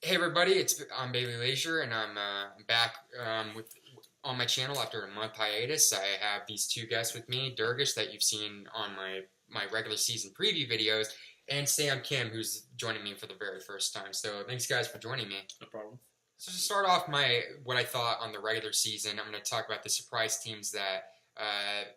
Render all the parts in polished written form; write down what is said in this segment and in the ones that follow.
Hey everybody, I'm Bailey Leisure, and I'm back on my channel after a month hiatus. I have these two guests with me, Durgish, that you've seen on my regular season preview videos, and Sam Kim, who's joining me for the very first time. So thanks guys for joining me. No problem. So to start off what I thought on the regular season, I'm going to talk about the surprise teams that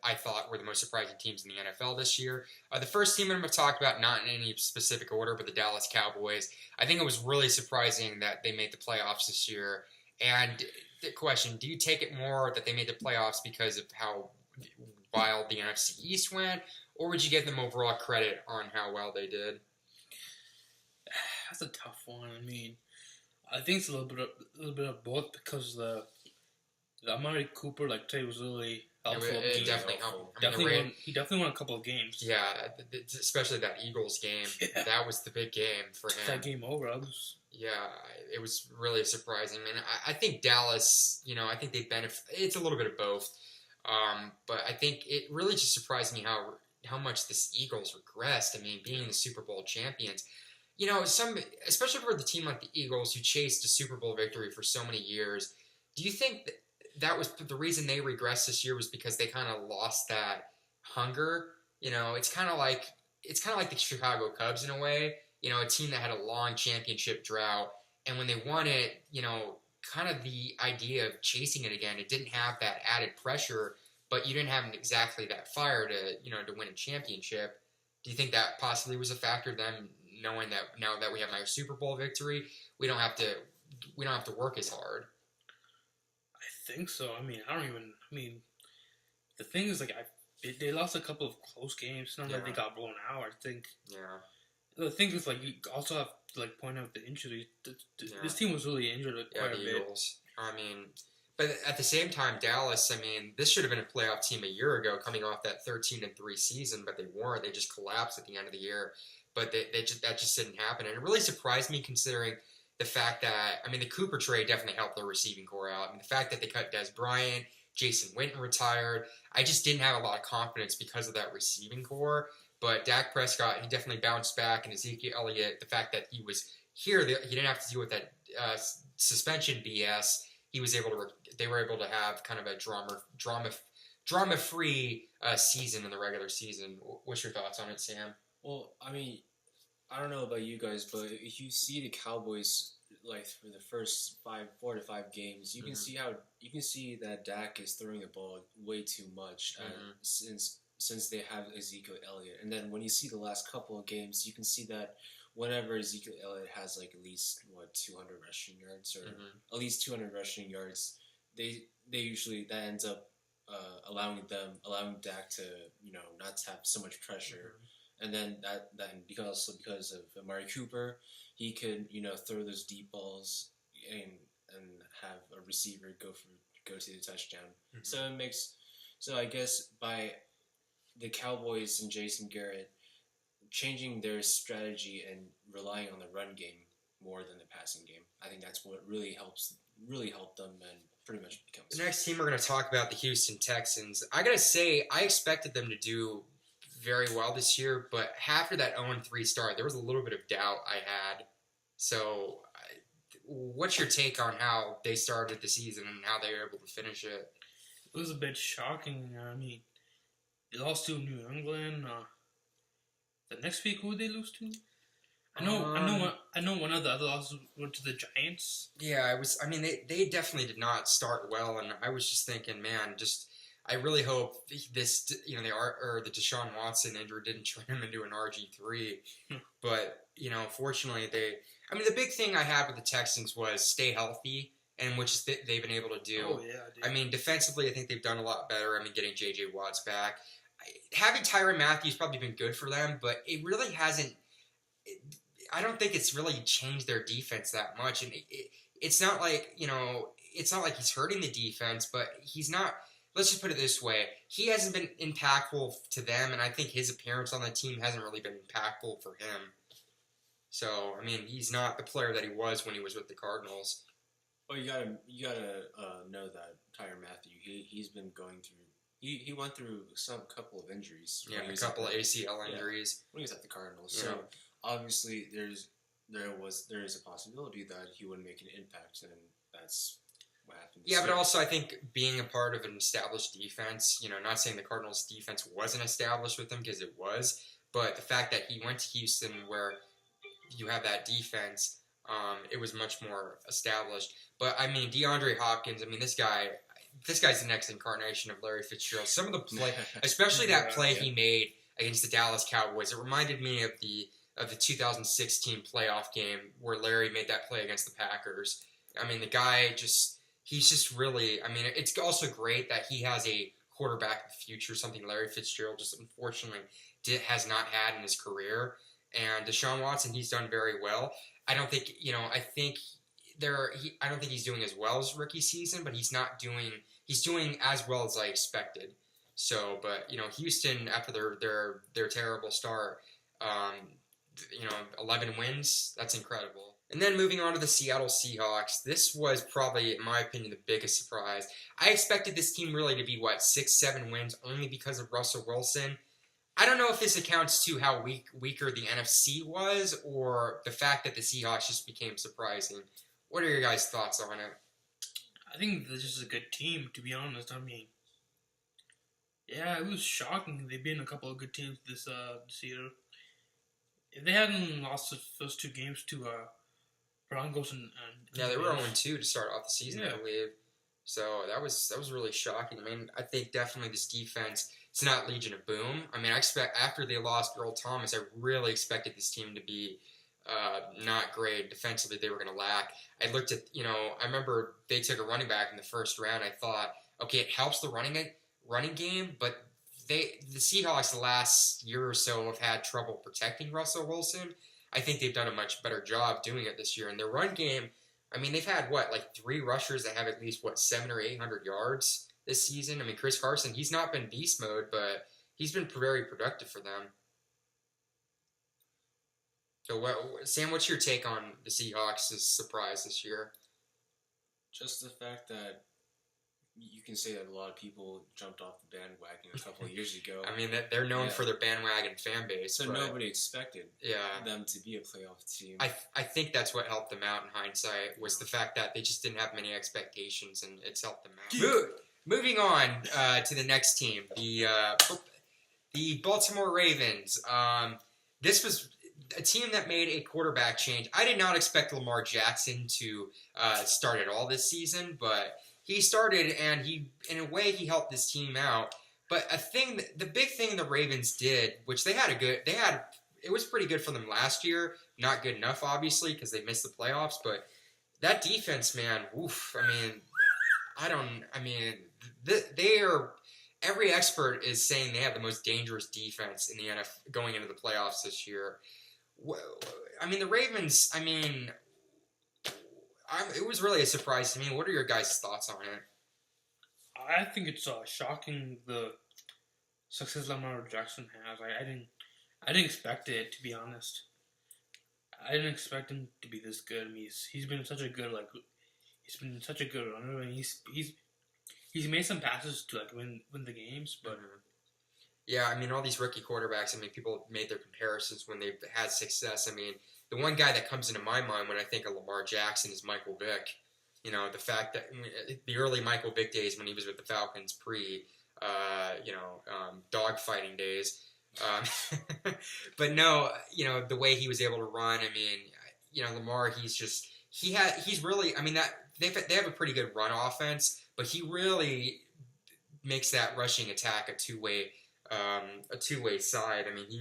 I thought were the most surprising teams in the NFL this year. The first team I'm going to talk about, not in any specific order, but the Dallas Cowboys. I think it was really surprising that they made the playoffs this year. And the question, do you take it more that they made the playoffs because of how wild the NFC East went, or would you give them overall credit on how well they did? That's a tough one. I mean, I think it's a little bit of both because the Amari Cooper trade was really helpful. It definitely helped. He definitely won a couple of games. Yeah, especially that Eagles game. Yeah. That was the big game for him. That game over. Yeah, it was really surprising. And I think Dallas, I think they benefit. It's a little bit of both. But I think it really just surprised me how much this Eagles regressed. I mean, being the Super Bowl champions, especially for the team like the Eagles who chased a Super Bowl victory for so many years. Do you think that was the reason they regressed this year was because they kind of lost that hunger? It's kind of like the Chicago Cubs in a way. A team that had a long championship drought, and when they won it, kind of the idea of chasing it again, it didn't have that added pressure, but you didn't have exactly that fire to win a championship. Do you think that possibly was a factor of them knowing that now that we have a Super Bowl victory, we don't have to work as hard? I think so. I mean, the thing is, they lost a couple of close games. It's not like they got blown out. I think. Yeah. The thing is, you also have to point out the injuries. This team was really injured quite a bit. Eagles. But at the same time, Dallas. This should have been a playoff team a year ago, coming off that 13-3 season, but they weren't. They just collapsed at the end of the year. But that just didn't happen, and it really surprised me considering the fact that the Cooper trade definitely helped their receiving core out. The fact that they cut Des Bryant, Jason Witten retired, I just didn't have a lot of confidence because of that receiving core. But Dak Prescott, he definitely bounced back, and Ezekiel Elliott, the fact that he was here, he didn't have to deal with that suspension BS. They were able to have kind of a drama-free season in the regular season. What's your thoughts on it, Sam? Well, I don't know about you guys, but if you see the Cowboys for the first 4 to 5 games, you can see that Dak is throwing the ball way too much since they have Ezekiel Elliott. And then when you see the last couple of games, you can see that whenever Ezekiel Elliott has at least 200 rushing yards or at least 200 rushing yards, they usually that ends up allowing Dak to not to have so much pressure. And then because of Amari Cooper, he could throw those deep balls and have a receiver go to the touchdown. So I guess by the Cowboys and Jason Garrett changing their strategy and relying on the run game more than the passing game, I think that's what really helped them and pretty much become. The next team we're going to talk about, the Houston Texans. I gotta say, I expected them to do very well this year, but after that 0-3 start, there was a little bit of doubt I had. So, what's your take on how they started the season and how they were able to finish it? It was a bit shocking. They lost to New England. The next week, who would they lose to? I know one of the other losses went to the Giants. Yeah, they definitely did not start well, and I was just thinking, man, I really hope the Deshaun Watson injury didn't turn him into an RG3. But, fortunately, the big thing I had with the Texans was stay healthy, and which they've been able to do. Oh, yeah. Dude. Defensively, I think they've done a lot better. Getting J.J. Watts back. Having Tyrann Mathieu probably been good for them, but it really hasn't. I don't think it's really changed their defense that much. And it's not like, it's not like he's hurting the defense, but he's not. Let's just put it this way. He hasn't been impactful to them, and I think his appearance on the team hasn't really been impactful for him. So, he's not the player that he was when he was with the Cardinals. Well, you gotta know that Tyrann Mathieu, he's been going through. He went through some couple of injuries. Yeah, a couple of ACL injuries when he was at the Cardinals. So obviously, there is a possibility that he would make an impact, and that's what happened. Yeah, but also I think being a part of an established defense, not saying the Cardinals' defense wasn't established with him because it was, but the fact that he went to Houston where you have that defense, it was much more established. But I mean, DeAndre Hopkins, I mean, this guy's the next incarnation of Larry Fitzgerald. Some of the play, especially that play he made against the Dallas Cowboys, it reminded me of the 2016 playoff game where Larry made that play against the Packers. I mean, the guy he's just really, I mean, it's also great that he has a quarterback in the future, something Larry Fitzgerald just unfortunately has not had in his career. And Deshaun Watson, he's done very well. I don't think, I think I don't think he's doing as well as rookie season, but he's doing as well as I expected. So, but, Houston, after their terrible start, 11 wins, that's incredible. And then moving on to the Seattle Seahawks, this was probably, in my opinion, the biggest surprise. I expected this team really to be, 6-7 wins only because of Russell Wilson. I don't know if this accounts to how weaker the NFC was or the fact that the Seahawks just became surprising. What are your guys' thoughts on it? I think this is a good team, to be honest. I mean, yeah, it was shocking. They've been a couple of good teams this year. If they hadn't lost the first two games to Broncos and yeah, they were 0-2 to start off the season, I believe. So that was really shocking. I mean, I think definitely this defense, it's not Legion of Boom. I mean, I expect after they lost Earl Thomas, I really expected this team to be not great defensively. They were going to lack. I looked at, I remember they took a running back in the first round. I thought, okay, it helps the running game, but the Seahawks the last year or so have had trouble protecting Russell Wilson. I think they've done a much better job doing it this year. And their run game, I mean, they've had, 3 rushers that have at least, 700 or 800 yards this season. I mean, Chris Carson, he's not been beast mode, but he's been very productive for them. So, Sam, what's your take on the Seahawks' surprise this year? Just the fact that you can say that a lot of people jumped off the bandwagon a couple of years ago. I mean, they're known for their bandwagon fan base. So nobody expected them to be a playoff team. I think that's what helped them out in hindsight was the fact that they just didn't have many expectations, and it's helped them out. Moving on to the next team, the Baltimore Ravens. This was a team that made a quarterback change. I did not expect Lamar Jackson to start at all this season, but he started, and in a way, he helped this team out. But the big thing the Ravens did, which it was pretty good for them last year. Not good enough, obviously, because they missed the playoffs. But that defense, man, oof. They are. Every expert is saying they have the most dangerous defense in the NFL going into the playoffs this year. I mean, the Ravens. I mean, it was really a surprise to me. What are your guys' thoughts on it? I think it's shocking the success Lamar Jackson has. I didn't expect it, to be honest. I didn't expect him to be this good. I mean, he's been such a good runner, and he's made some passes to win the games, but. Yeah, I mean, all these rookie quarterbacks, I mean, people made their comparisons when they've had success. I mean, the one guy that comes into my mind when I think of Lamar Jackson is Michael Vick. The fact that the early Michael Vick days when he was with the Falcons dogfighting days. But no, the way he was able to run, I mean, Lamar, he's really, I mean, that they have a pretty good run offense, but he really makes that rushing attack a two-way side. I mean, he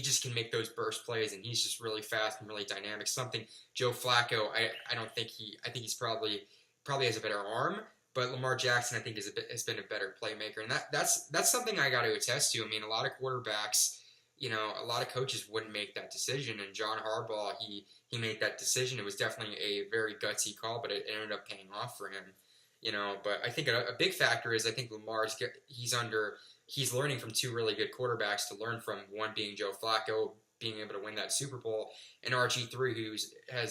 just can make those burst plays, and he's just really fast and really dynamic. Something Joe Flacco, I think he's probably has a better arm, but Lamar Jackson, I think, has been a better playmaker, and that's something I got to attest to. I mean, a lot of quarterbacks, a lot of coaches wouldn't make that decision, and John Harbaugh, he made that decision. It was definitely a very gutsy call, but it ended up paying off for him. But I think a big factor is I think he's learning from 2 really good quarterbacks to learn from, one being Joe Flacco, being able to win that Super Bowl, and RG3, I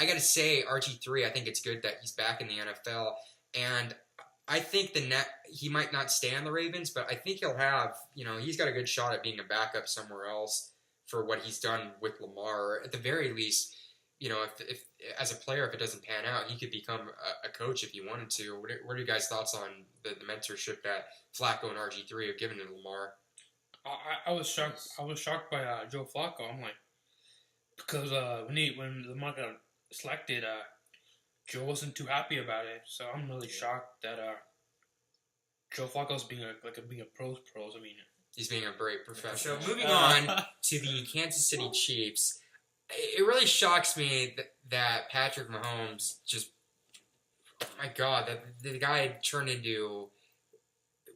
got to say, RG3, I think it's good that he's back in the NFL, and I think he might not stay on the Ravens, but I think he'll have, he's got a good shot at being a backup somewhere else. for what he's done with Lamar. At the very least, if as a player, if it doesn't pan out, he could become a coach if he wanted to. What are you guys' thoughts on the mentorship that Flacco and RG3 have given to Lamar? I was shocked. I was shocked by Joe Flacco. I'm like, because when Lamar got selected, Joe wasn't too happy about it. So I'm really shocked that Joe Flacco's being a pros. I mean, he's being a great professional. So moving on to the Kansas City Chiefs, it really shocks me that Patrick Mahomes just, oh my God, that the guy turned into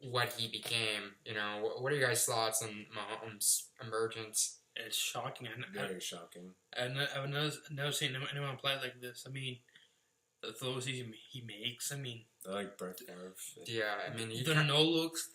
what he became. What are your guys' thoughts on Mahomes' emergence? It's shocking. Very shocking. And I've never seen anyone play like this. I mean, the throws he makes. I mean, like Brett Favre. Yeah, I mean, the no looks.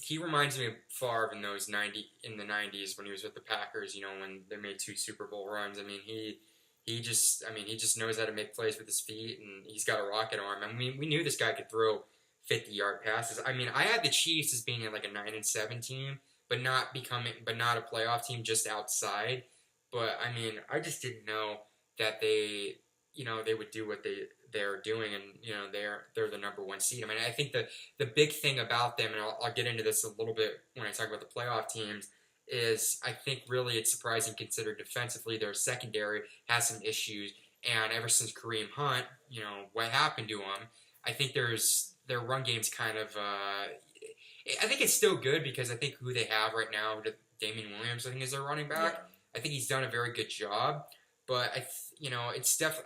He reminds me of Favre in the 90s when he was with the Packers. When they made 2 Super Bowl runs. I mean, he just knows how to make plays with his feet, and he's got a rocket arm. I mean, we knew this guy could throw 50-yard passes. I mean, I had the Chiefs as being like a 9-7 team, but not a playoff team, just outside. But I mean, I just didn't know that they would do what they're doing, and they're the number 1 seed. I mean, I think the big thing about them, and I'll get into this a little bit when I talk about the playoff teams, is I think really it's surprising considering defensively their secondary has some issues, and ever since Kareem Hunt, what happened to him, I think their run game's kind of I think it's still good because I think who they have right now, Damian Williams, I think is their running back. Yeah. I think he's done a very good job. But I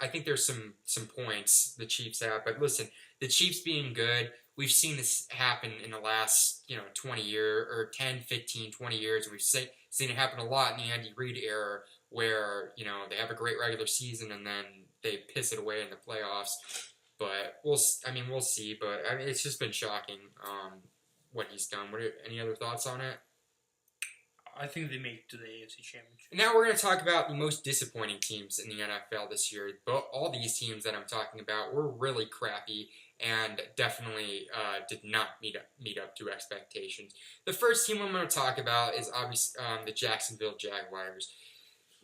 think there's some points the Chiefs have. But listen, the Chiefs being good, we've seen this happen in the last 20 years or 10, 15, 20 years. We've seen it happen a lot in the Andy Reid era, where they have a great regular season and then they piss it away in the playoffs. But we'll see. But I mean, it's just been shocking what he's done. Any other thoughts on it? I think they make it to the AFC Championship. Now we're going to talk about the most disappointing teams in the NFL this year. But all these teams that I'm talking about were really crappy and definitely did not meet up to expectations. The first team I'm going to talk about is obviously the Jacksonville Jaguars.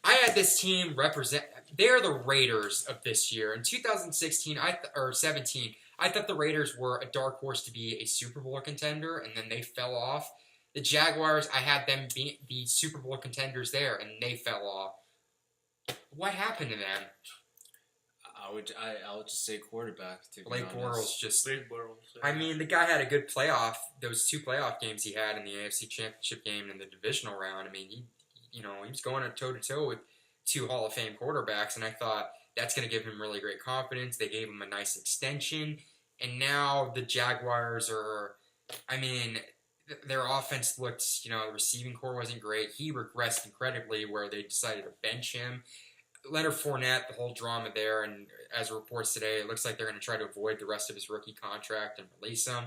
I had this team represent. They're the Raiders of this year. In 2016 or 17, I thought the Raiders were a dark horse to be a Super Bowl contender, and then they fell off. The Jaguars, I had them be the Super Bowl contenders there, and they fell off. What happened to them? I'll just say quarterback. Blake Bortles just. Blake Bortles. I mean, the guy had a good playoff. Those 2 playoff games he had in the AFC Championship game and the divisional round. I mean, he was going toe to toe with 2 Hall of Fame quarterbacks, and I thought that's going to give him really great confidence. They gave him a nice extension, and now the Jaguars are. I mean. Their offense looked, the receiving core wasn't great. He regressed incredibly where they decided to bench him. Leonard Fournette, the whole drama there, and as reports today, it looks like they're going to try to avoid the rest of his rookie contract and release him.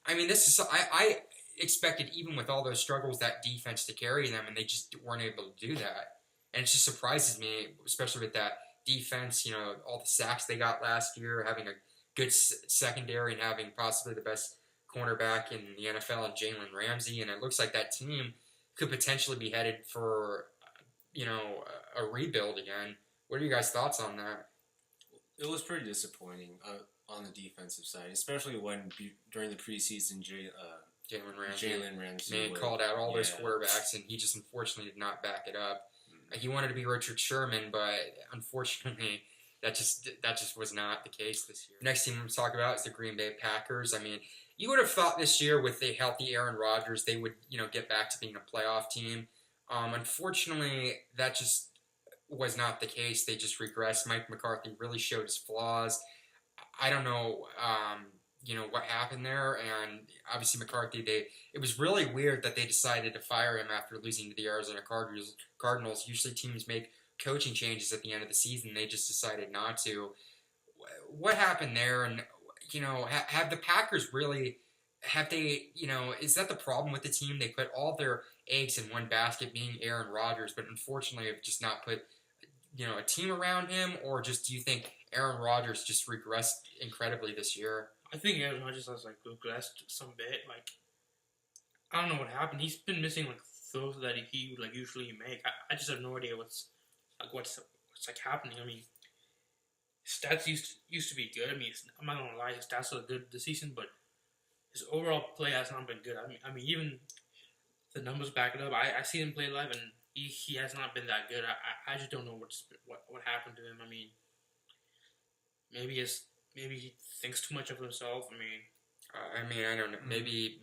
I mean, I expected, even with all those struggles, that defense to carry them, and they just weren't able to do that. And it just surprises me, especially with that defense, all the sacks they got last year, having a good secondary and having possibly the best cornerback in the NFL and Jalen Ramsey, and it looks like that team could potentially be headed for, a rebuild again. What are you guys' thoughts on that? It was pretty disappointing on the defensive side, especially when during the preseason, Jalen Ramsey called out all those quarterbacks, and he just unfortunately did not back it up. He wanted to be Richard Sherman, but unfortunately, that just was not the case this year. Next team I'm going to talk about is the Green Bay Packers. I mean, you would have thought this year with a healthy Aaron Rodgers, they would, get back to being a playoff team. Unfortunately, that just was not the case. They just regressed. Mike McCarthy really showed his flaws. I don't know, what happened there. And obviously McCarthy, it was really weird that they decided to fire him after losing to the Arizona Cardinals. Usually teams make coaching changes at the end of the season. They just decided not to. What happened there? And have the Packers really, is that the problem with the team? They put all their eggs in one basket, being Aaron Rodgers, but unfortunately have just not put, a team around him, or just do you think Aaron Rodgers just regressed incredibly this year? I think Aaron Rodgers has, regressed some bit. I don't know what happened. He's been missing, throws that he would usually make. I just have no idea what's happening. I mean, his stats used to be good. I mean, I'm not gonna lie, his stats are good this season, but his overall play has not been good. I mean, even the numbers back it up. I see him play live, and he has not been that good. I just don't know what happened to him. I mean, maybe he thinks too much of himself. I don't know. Maybe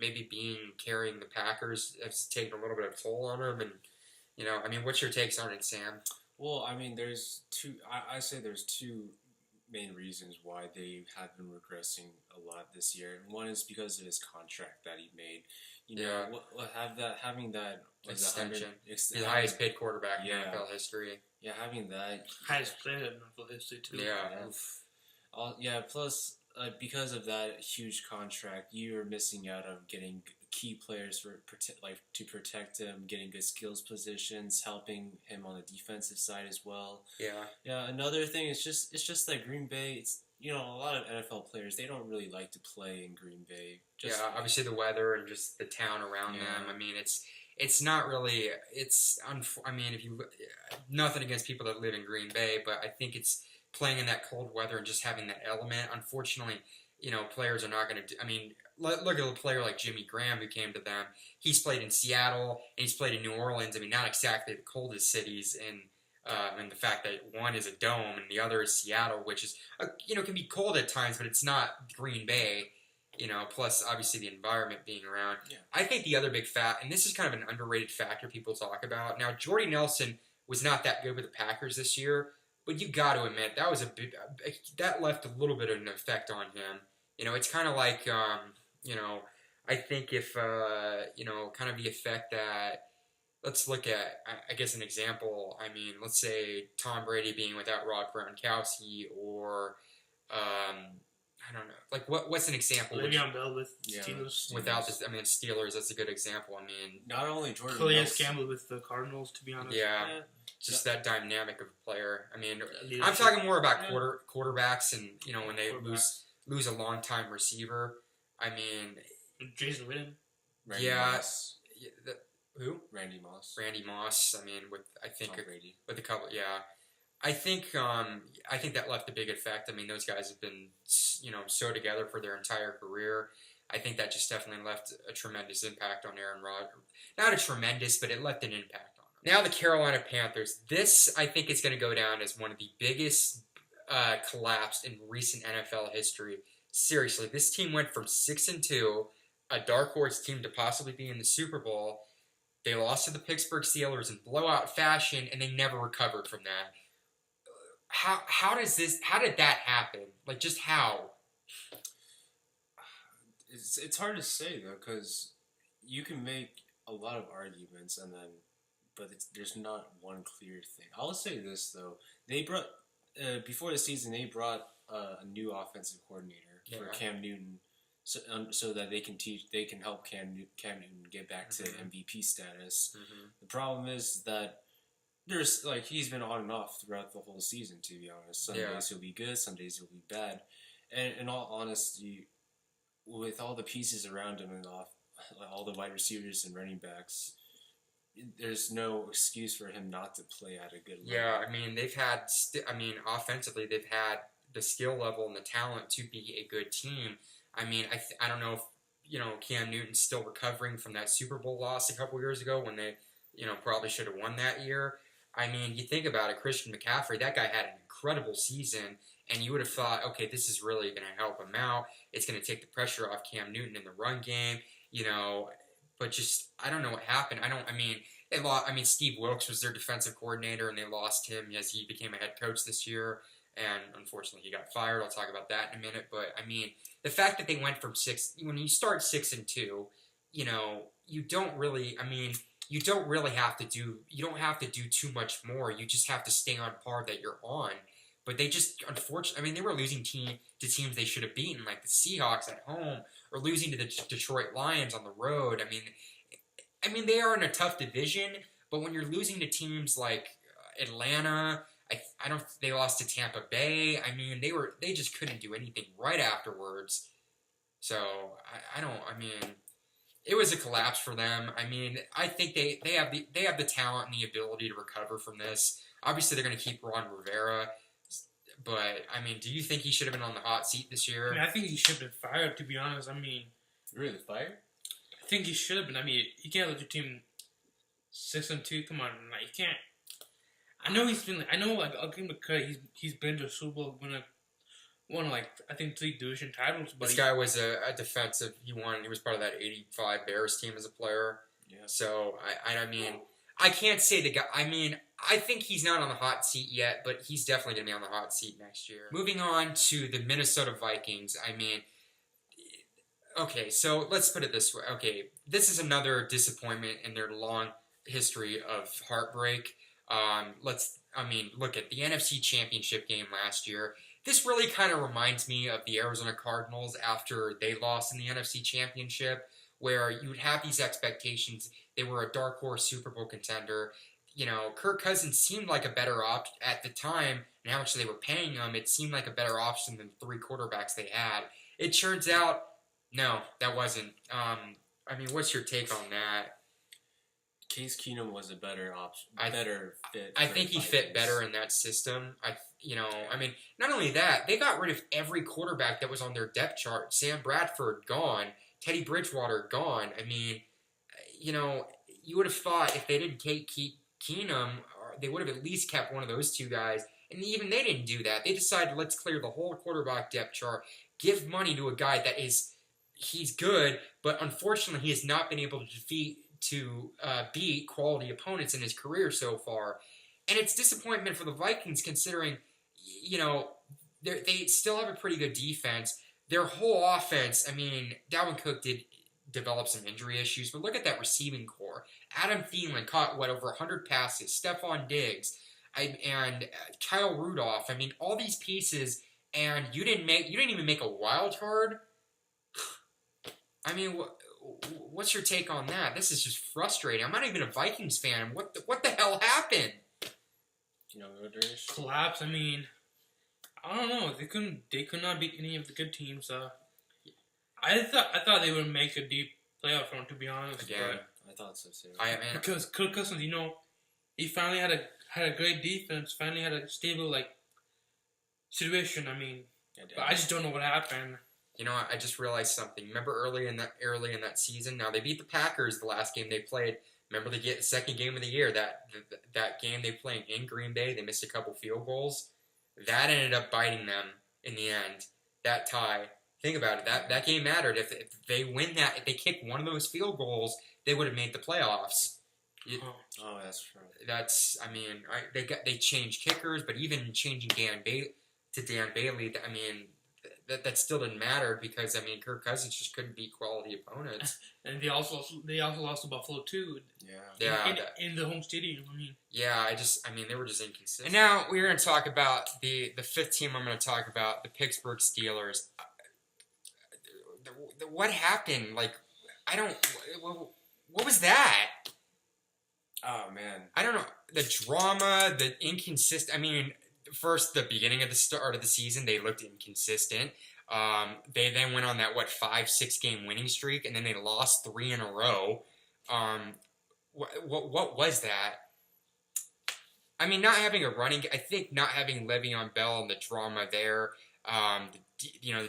carrying the Packers has taken a little bit of toll on him, and what's your takes on it, Sam? Well, I mean, there's two. I say there's two main reasons why they have been regressing a lot this year. One is because of his contract that he made. Having that extension, the highest paid quarterback in NFL history. Yeah, having that highest player in NFL history too. Yeah. Plus, because of that huge contract, you're missing out on getting key players to protect him, getting good skills positions, helping him on the defensive side as well. Yeah. Yeah. Another thing is it's just that Green Bay. It's a lot of NFL players, they don't really like to play in Green Bay. Obviously the weather and just the town around them. I mean, it's not really. If you nothing against people that live in Green Bay, but I think it's playing in that cold weather and just having that element. Unfortunately, players are not going to do. I mean, look at a player like Jimmy Graham who came to them. He's played in Seattle and he's played in New Orleans. I mean, not exactly the coldest cities and the fact that one is a dome and the other is Seattle, which is can be cold at times, but it's not Green Bay. Plus obviously the environment being around. Yeah. I think the other big and this is kind of an underrated factor people talk about. Now, Jordy Nelson was not that good with the Packers this year, but you got to admit that was that left a little bit of an effect on him. It's kind of like I think if kind of the effect that. Let's look at, I guess, an example. I mean, let's say Tom Brady being without Rob Gronkowski, or I don't know. Like, what's an example? Le'Veon Bell with Steelers. Without this, I mean, Steelers. That's a good example. I mean, not only Jordan Calais Campbell with the Cardinals, to be honest. Yeah, just that dynamic of a player. I mean, I'm talking more about quarterbacks, and when they lose a long time receiver. I mean, Jason Witten. Who? Randy Moss. I mean, with Brady. With a couple, yeah. I think that left a big effect. I mean, those guys have been so together for their entire career. I think that just definitely left a tremendous impact on Aaron Rodgers. Not a tremendous, but it left an impact on him. Now the Carolina Panthers. This I think is going to go down as one of the biggest collapse in recent NFL history. Seriously, this team went from 6-2, a dark horse team, to possibly be in the Super Bowl. They lost to the Pittsburgh Steelers in blowout fashion, and they never recovered from that. How did that happen? Like, just how? It's hard to say though, because you can make a lot of arguments, but there's not one clear thing. I'll say this though: they brought before the season, they brought a new offensive coordinator for Cam Newton. So that they can help Cam Newton get back to MVP status. Mm-hmm. The problem is that there's he's been on and off throughout the whole season. To be honest, some days he'll be good, some days he'll be bad. And in all honesty, with all the pieces around him and all the wide receivers and running backs, there's no excuse for him not to play at a good level. Yeah, I mean they've had. Offensively, they've had the skill level and the talent to be a good team. I mean, I don't know if, Cam Newton's still recovering from that Super Bowl loss a couple years ago when they, probably should have won that year. I mean, you think about it, Christian McCaffrey, that guy had an incredible season, and you would have thought, okay, this is really going to help him out. It's going to take the pressure off Cam Newton in the run game, but just, I don't know what happened. They lost. I mean, Steve Wilkes was their defensive coordinator, and they lost him as he became a head coach this year. And unfortunately, he got fired. I'll talk about that in a minute. But I mean, the fact that they went from when you start 6-2, you don't really. I mean, you don't have to do too much more. You just have to stay on par that you're on. But they just, unfortunately, I mean, they were losing to teams they should have beaten, like the Seahawks at home, or losing to the Detroit Lions on the road. I mean, they are in a tough division. But when you're losing to teams like Atlanta. They lost to Tampa Bay. I mean, they just couldn't do anything right afterwards. So it was a collapse for them. I mean, I think they have the talent and the ability to recover from this. Obviously, they're going to keep Ron Rivera, but I mean, do you think he should have been on the hot seat this year? I mean, I think he should have been fired. To be honest, I mean, Really, fired? I think he should have been. I mean, you can't let your team 6-2. Come on, like you can't. I know he's been. I know, like I'll give him a credit. He's been to a Super Bowl, won like I think 3 division titles. But This guy was a defensive. He was part of that '85 Bears team as a player. Yeah. So I mean, I can't say the guy. I mean, I think he's not on the hot seat yet, but he's definitely going to be on the hot seat next year. Moving on to the Minnesota Vikings. I mean, okay, so let's put it this way. Okay, this is another disappointment in their long history of heartbreak. Look at the NFC Championship game last year. This really kind of reminds me of the Arizona Cardinals after they lost in the NFC Championship, where you would have these expectations. They were a dark horse Super Bowl contender. You know, Kirk Cousins seemed like a better option at the time, and how much they were paying him, it seemed like a better option than 3 quarterbacks they had. It turns out, no, that wasn't. I mean, what's your take on that? Case Keenum was a better option, I think he fit better in that system. I mean, not only that, they got rid of every quarterback that was on their depth chart. Sam Bradford, gone. Teddy Bridgewater, gone. I mean, you would have thought if they didn't keep Keenum, they would have at least kept one of those 2 guys. And even they didn't do that. They decided, let's clear the whole quarterback depth chart, give money to a guy that he's good, but unfortunately he has not been able to beat quality opponents in his career so far. And it's disappointment for the Vikings considering, they still have a pretty good defense. Their whole offense, I mean, Dalvin Cook did develop some injury issues, but look at that receiving core. Adam Thielen caught, over 100 passes. Stephon Diggs, and Kyle Rudolph. I mean, all these pieces, and you didn't even make a wild card? I mean, what's your take on that? This is just frustrating. I'm not even a Vikings fan. What the hell happened? Collapse. I mean, I don't know. They could not beat any of the good teams. I thought they would make a deep playoff run, to be honest. Again, I thought so too. Because Kirk Cousins, he finally had a great defense. Finally had a stable situation. I mean, but I just don't know what happened. I just realized something. Remember early in that season? Now they beat the Packers the last game they played. Remember the second game of the year, that game they played in Green Bay, they missed a couple field goals. That ended up biting them in the end. That tie. Think about it. That game mattered. If they win that, if they kick one of those field goals, they would have made the playoffs. That's true. They changed kickers, but even changing Dan Bailey, I mean, that still didn't matter because Kirk Cousins just couldn't beat quality opponents. And they also lost to Buffalo too. Yeah. In the home stadium. I mean. Yeah, they were just inconsistent. And now we're going to talk about the 5th team. I'm going to talk about the Pittsburgh Steelers. What happened? What was that? Oh man, I don't know. The drama, the inconsistent. First, the beginning of the start of the season, they looked inconsistent. They then went on that 5-6 game winning streak, and then they lost 3 in a row. What was that? Not having a running. I think not having Le'Veon Bell and the drama there.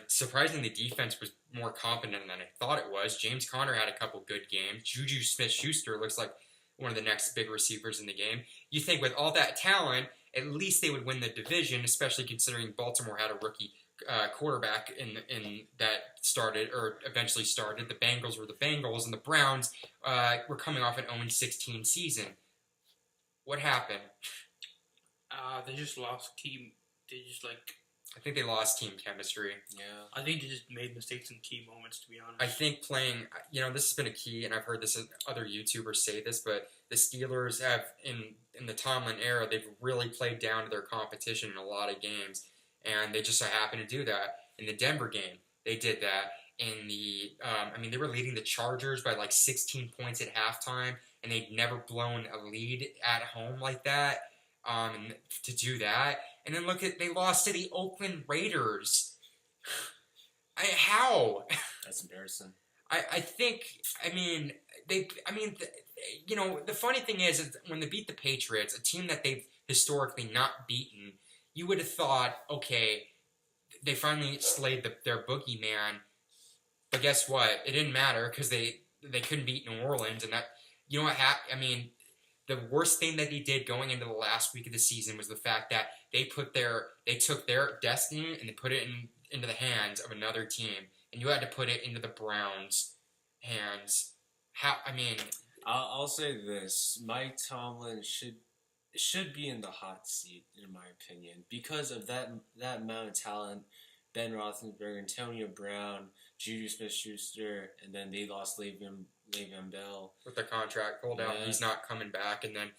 Surprisingly, the defense was more competent than I thought it was. James Conner had a couple good games. Juju Smith-Schuster looks like one of the next big receivers in the game. You think with all that talent, at least they would win the division, especially considering Baltimore had a rookie quarterback in that started or eventually started. The Bengals were the Bengals, and the Browns were coming off an 0-16 season. What happened? They just lost key. I think they lost team chemistry. Yeah. I think they just made mistakes in key moments, to be honest. I think playing, this has been a key, and I've heard this other YouTubers say this, but the Steelers have, in the Tomlin era, they've really played down to their competition in a lot of games, and they just so happen to do that. In the Denver game, they did that. In the, they were leading the Chargers by 16 points at halftime, and they'd never blown a lead at home like that. To do that. And then they lost to the Oakland Raiders. How? That's embarrassing. I think, the funny thing is when they beat the Patriots, a team that they've historically not beaten, you would have thought, okay, they finally slayed their boogeyman, but guess what? It didn't matter because they couldn't beat New Orleans, and that, you know what happened? The worst thing that they did going into the last week of the season was the fact that they took their destiny and they put it into the hands of another team, and you had to put it into the Browns' hands. I'll say this: Mike Tomlin should be in the hot seat, in my opinion, because of that amount of talent. Ben Roethlisberger, Antonio Brown, Juju Smith-Schuster, and then they lost Le'Veon Bell. With the contract pulled out, he's not coming back. And then,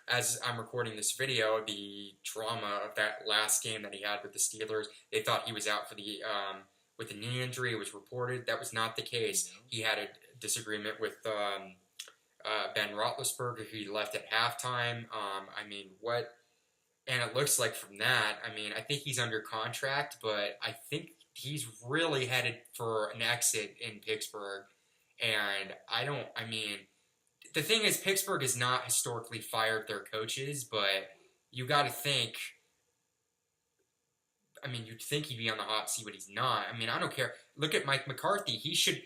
as I'm recording this video, the drama of that last game that he had with the Steelers, they thought he was out for the with a knee injury. It was reported that was not the case. He had a disagreement with Ben Roethlisberger, who he left at halftime. What? And it looks like from that, I think he's under contract, but I think he's really headed for an exit in Pittsburgh. And the thing is, Pittsburgh has not historically fired their coaches, but you got to think, you'd think he'd be on the hot seat, but he's not. I don't care. Look at Mike McCarthy. He should,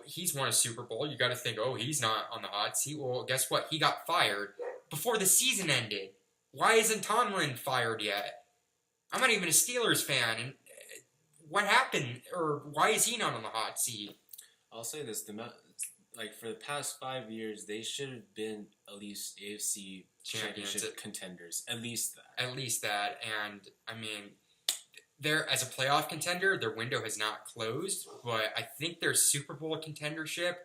he's won a Super Bowl. You got to think, oh, he's not on the hot seat. Well, guess what? He got fired before the season ended. Why isn't Tomlin fired yet? I'm not even a Steelers fan, and what happened, or why is he not on the hot seat? I'll say this: for the past 5 years, they should have been at least AFC championship contenders. At least that. And they're, as a playoff contender, their window has not closed, but I think their Super Bowl contendership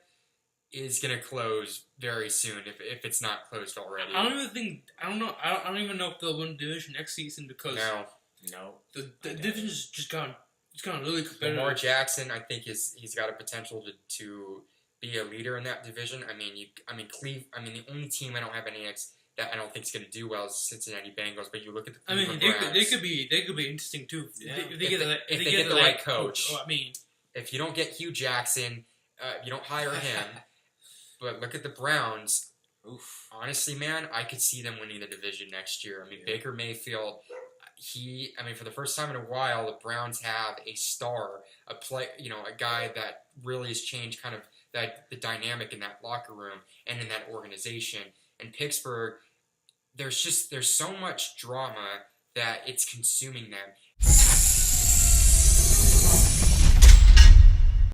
is going to close very soon if it's not closed already. I don't even know if they'll win the division next season because no, the division's just gone really competitive. Lamar Jackson, I think he's got a potential to be a leader in that division. The only team I don't have any that I don't think is going to do well is the Cincinnati Bengals. But you look at the Cleveland Browns. They could be interesting too. Yeah. If they get the right coach. If you don't get Hugh Jackson, you don't hire him. But look at the Browns. Oof. Honestly, man, I could see them winning the division next year. Baker Mayfield, for the first time in a while, the Browns have a star, a guy that really has changed kind of the dynamic in that locker room and in that organization. In Pittsburgh, there's so much drama that it's consuming them.